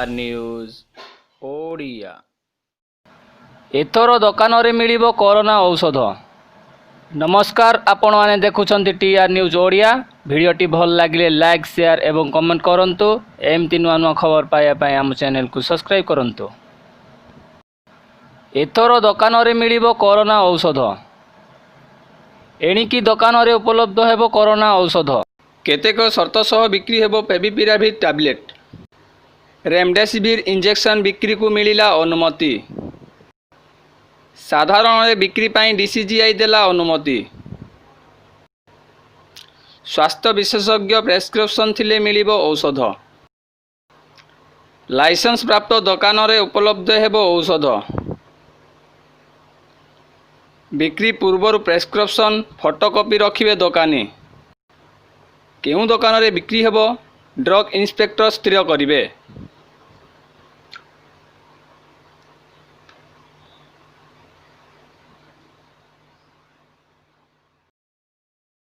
TR news Odia. एथर दुकान रे मिलिबो corona औषध। नमस्कार, आपण माने देखुछंती TR न्यूज ओडिया। वीडियोटी भल लागिले लाइक शेयर एवं कमेंट करंतु। एमती नुआ नुआ खबर पाया पाए आम चैनल को सब्सक्राइब करंतु। एथर दुकान रे मिलिबो कोरोना औषध। एणिकी दुकान रे उपलब्ध हेबो कोरोना औषध। केतेक शर्त सह बिक्री हेबो फेविपिराविर टैबलेट। रेमडेसिविर इंजेक्शन बिक्री को मिलिला अनुमति। साधारण बिक्री पाई DCGI देला अनुमति। स्वास्थ्य विशेषज्ञ प्रेस्क्रिप्शन थिले मिलिबो औषध। लाइसेंस प्राप्त दुकान रे उपलब्ध हेबो औषध। बिक्री पूर्वर प्रेस्क्रिप्शन फोटोकॉपी रखिबे दुकानी। केउं दुकान रे बिक्री हेबो ड्रग इंस्पेक्टर स्थिर करिवे।